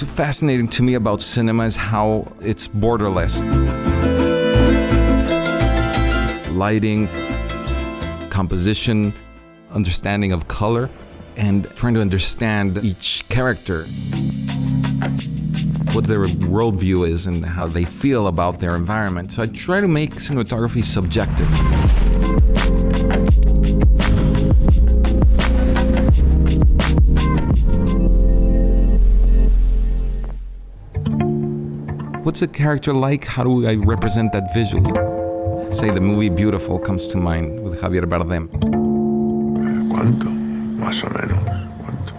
What's fascinating to me about cinema is how it's borderless. Lighting, composition, understanding of color, and trying to understand each character, what their worldview is and how they feel about their environment. So I try to make cinematography subjective. What's a character like? How do I represent that visually? Say the movie Beautiful comes to mind with Javier Bardem. ¿Cuánto? Más o menos. ¿Cuánto?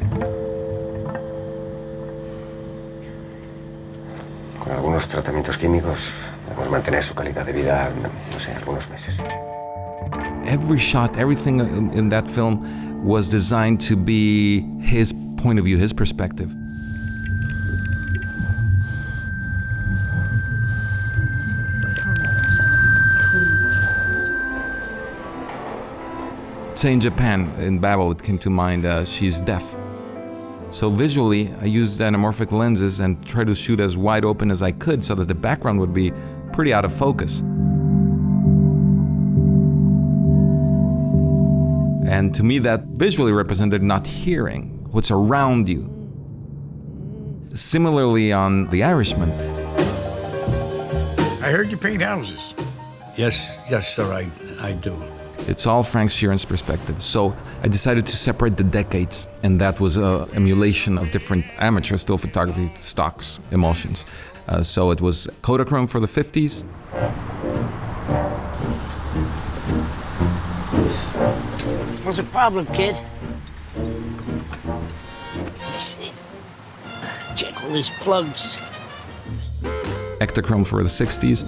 Con algunos tratamientos químicos podemos mantener su calidad de vida, no sé, algunos meses. Every shot, everything in that film was designed to be his point of view, his perspective. Say in Japan, in Babel, it came to mind, she's deaf. So visually, I used anamorphic lenses and tried to shoot as wide open as I could so that the background would be pretty out of focus. And to me, that visually represented not hearing, what's around you. Similarly on The Irishman. I heard you paint houses. Yes, sir, I do. It's all Frank Sheeran's perspective. So I decided to separate the decades, and that was an emulation of different amateur still photography stocks, emulsions. So it was Kodachrome for the 50s. What's the problem, kid? Let me see. Check all these plugs. Ektachrome for the 60s.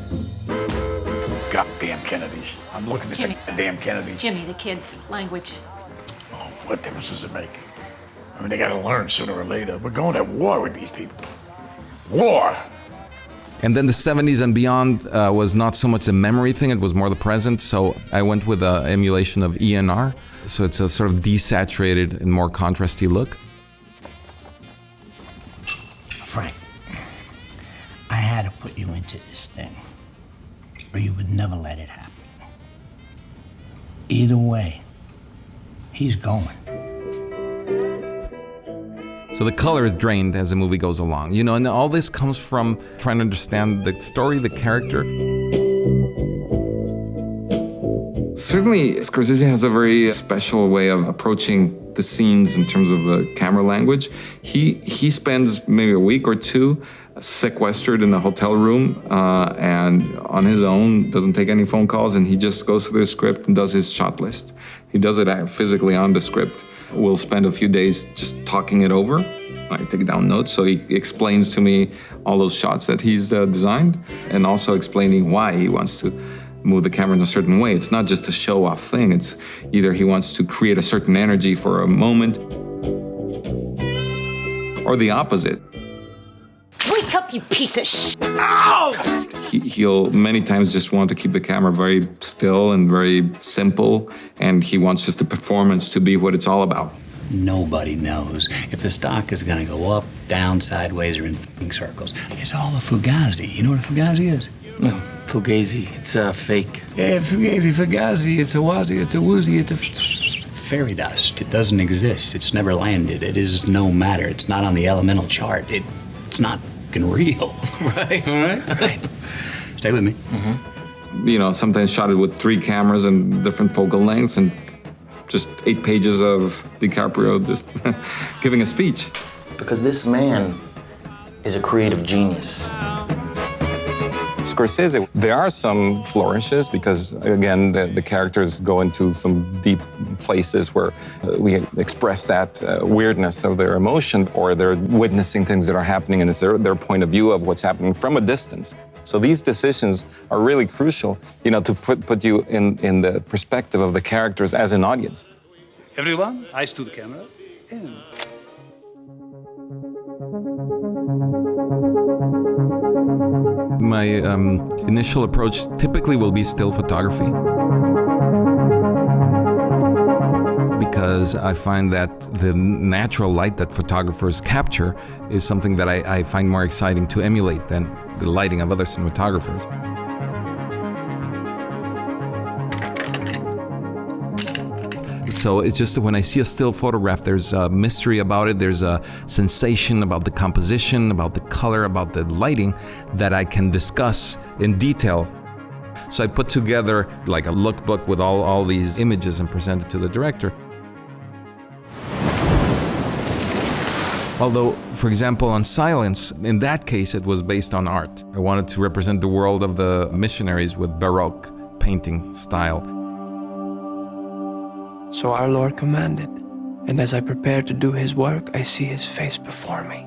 Goddamn Kennedys. I'm looking at Jimmy. the goddamn Kennedys. Jimmy, the kids' language. Oh, what difference does it make? I mean, they gotta learn sooner or later. We're going at war with these people. War! And then the 70s and beyond was not so much a memory thing, it was more the present. So I went with an emulation of ENR. So it's a sort of desaturated and more contrasty look. Frank, I had to put you into this thing, or you would never let it happen. Either way, he's going. So the color is drained as the movie goes along, you know, and all this comes from trying to understand the story, the character. Certainly, Scorsese has a very special way of approaching the scenes in terms of the camera language. He spends maybe a week or two sequestered in a hotel room and on his own, doesn't take any phone calls, and he just goes through the script and does his shot list. He does it physically on the script. We'll spend a few days just talking it over. I take down notes, so he explains to me all those shots that he's designed, and also explaining why he wants to move the camera in a certain way. It's not just a show-off thing. It's either he wants to create a certain energy for a moment, or the opposite. Wake up, you piece of shit! Ow! He'll many times just want to keep the camera very still and very simple, and he wants just the performance to be what it's all about. Nobody knows if the stock is going to go up, down, sideways, or in circles. It's all a fugazi. You know what a fugazi is? No, fugazi. It's fake. Yeah, fugazi. It's a wazi, it's a woozy, it's a fairy dust. It doesn't exist. It's never landed. It is no matter. It's not on the elemental chart. It's not fucking real. Right, all right. Right. Stay with me. Mm-hmm. You know, sometimes shot it with 3 cameras and different focal lengths and just 8 pages of DiCaprio just giving a speech. Because this man is a creative genius. Scorsese, there are some flourishes because, again, the characters go into some deep places where we express that weirdness of their emotion, or they're witnessing things that are happening and it's their point of view of what's happening from a distance. So these decisions are really crucial, you know, to put you in the perspective of the characters as an audience. Everyone, eyes to the camera. And... My initial approach typically will be still photography, because because I find that the natural light that photographers capture is something that I find more exciting to emulate than the lighting of other cinematographers. So it's just that when I see a still photograph, there's a mystery about it, there's a sensation about the composition, about the color, about the lighting that I can discuss in detail. So I put together like a lookbook with all these images and present it to the director. Although, for example, on Silence, in that case, it was based on art. I wanted to represent the world of the missionaries with Baroque painting style. So our Lord commanded, and as I prepare to do his work, I see his face before me.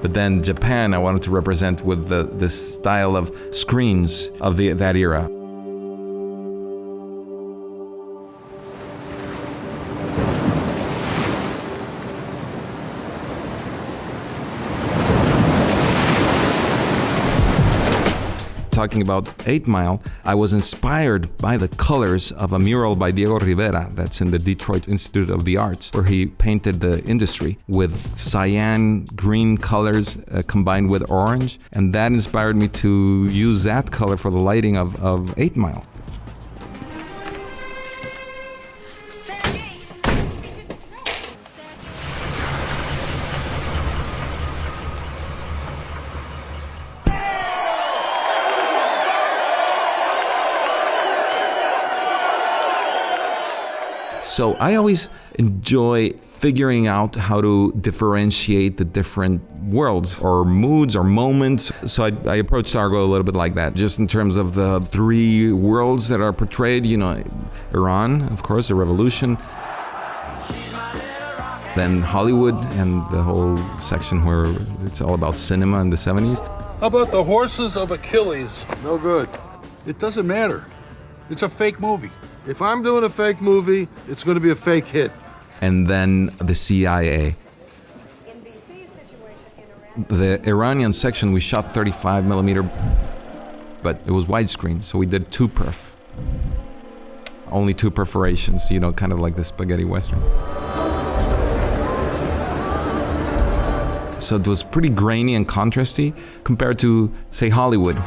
But then Japan, I wanted to represent with the style of screens of that era. Talking about 8 Mile, I was inspired by the colors of a mural by Diego Rivera that's in the Detroit Institute of the Arts, where he painted the industry with cyan green colors combined with orange, and that inspired me to use that color for the lighting of 8 Mile. So I always enjoy figuring out how to differentiate the different worlds or moods or moments. So I approached Argo a little bit like that, just in terms of the 3 worlds that are portrayed. You know, Iran, of course, the revolution. Then Hollywood and the whole section where it's all about cinema in the 70s. How about the horses of Achilles? No good. It doesn't matter. It's a fake movie. If I'm doing a fake movie, it's going to be a fake hit. And then the CIA. The Iranian section, we shot 35 millimeter, but it was widescreen, so we did 2 perf. Only 2 perforations, you know, kind of like the spaghetti western. So it was pretty grainy and contrasty compared to, say, Hollywood.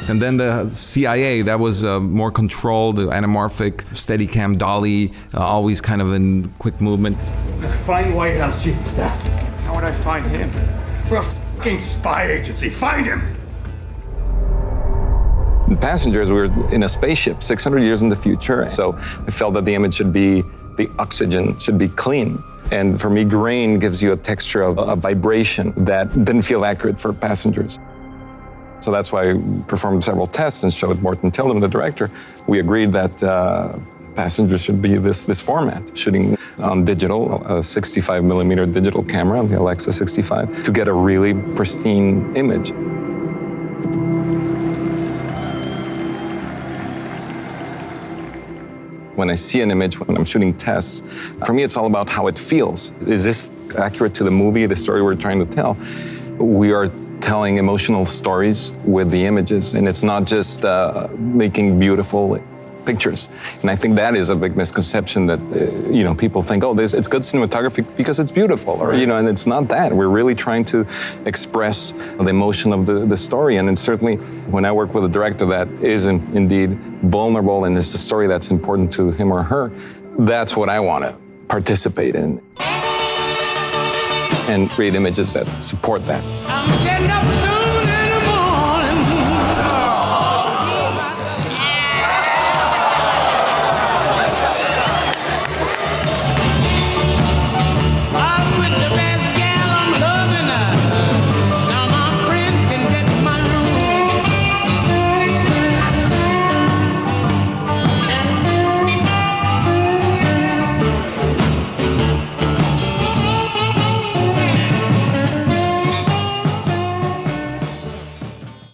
And then the CIA, that was more controlled, anamorphic, Steadicam, dolly, always kind of in quick movement. Find White House Chief of Staff. How would I find him? We're a fucking spy agency. Find him! In Passengers, we were in a spaceship 600 years in the future. So I felt that the image should be, the oxygen should be clean. And for me, grain gives you a texture of a vibration that didn't feel accurate for Passengers. So that's why I performed several tests and showed Morton Tillman, the director. We agreed that Passengers should be this format, shooting on digital, a 65 millimeter digital camera, the Alexa 65, to get a really pristine image. When I see an image, when I'm shooting tests, for me it's all about how it feels. Is this accurate to the movie, the story we're trying to tell? We are telling emotional stories with the images, and it's not just making beautiful pictures. And I think that is a big misconception that people think, oh, it's good cinematography because it's beautiful, or and it's not that. We're really trying to express the emotion of the story, and then certainly when I work with a director that is indeed vulnerable and it's a story that's important to him or her, that's what I want to participate in and create images that support that. I'm getting up soon.